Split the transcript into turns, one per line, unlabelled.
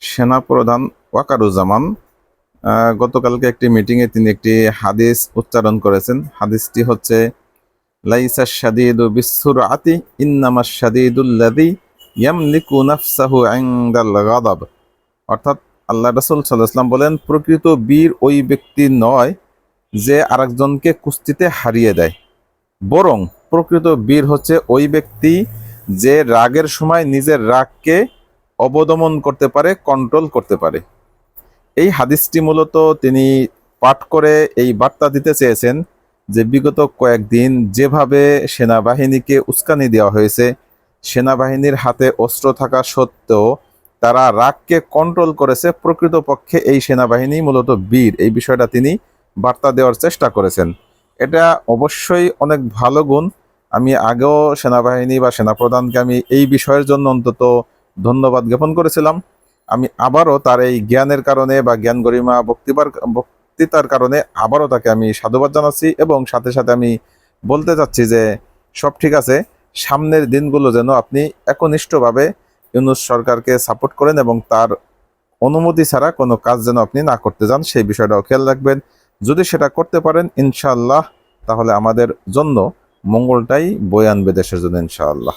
সেনাপ্রধান ওয়াকারুজ্জামান গতকালকে একটি মিটিংয়ে তিনি একটি হাদিস উচ্চারণ করেছেন। হাদিসটি হচ্ছে লাইসা শাদীদু বিসসুরআতি ইন্নামাশ শাদীদুল্লাযী ইয়ামলিকু নাফসাহু ইনদাল গাদাব। অর্থাৎ আল্লাহ রাসূল সাল্লাল্লাহু আলাইহি ওয়াসাল্লাম বলেন, প্রকৃত বীর ওই ব্যক্তি নয় যে আরেকজনকে কুস্তিতে হারিয়ে দেয়, বরং প্রকৃত বীর হচ্ছে ওই ব্যক্তি যে রাগের সময় নিজের রাগকে অবদমন করতে পারে, কন্ট্রোল করতে পারে। এই হাদিসটি মূলত তিনি পাঠ করে এই বার্তা দিতে চেয়েছেন যে বিগত কয়েকদিন যেভাবে সেনাবাহিনীকে উস্কানি দেওয়া হয়েছে, সেনাবাহিনীর হাতে অস্ত্র থাকা সত্ত্বেও তারা রাগকে কন্ট্রোল করেছে, প্রকৃতপক্ষে এই সেনাবাহিনী মূলত বীর, এই বিষয়টা তিনি বার্তা দেওয়ার চেষ্টা করেছেন। এটা অবশ্যই অনেক ভালো গুণ। আমি আগেও সেনাবাহিনী বা সেনাপ্রধানকে আমি এই বিষয়ের জন্য অন্তত ধন্যবাদ জ্ঞাপন করেছিলাম। আমি আবারও তার এই জ্ঞানের কারণে বা জ্ঞান গরিমা বক্তৃতার কারণে আবারও তাকে আমি সাধুবাদ জানাচ্ছি, এবং সাথে সাথে আমি বলতে চাচ্ছি যে সব ঠিক আছে, সামনের দিনগুলো যেন আপনি একনিষ্ঠভাবে ইউনূস সরকারকে সাপোর্ট করেন এবং তার অনুমতি ছাড়া কোনো কাজ যেন আপনি না করতে যান, সেই বিষয়টাও খেয়াল রাখবেন। যদি সেটা করতে পারেন ইনশাআল্লাহ, তাহলে আমাদের জন্য মঙ্গলটাই বয়ে আনবে দেশের জন্য ইনশাআল্লাহ।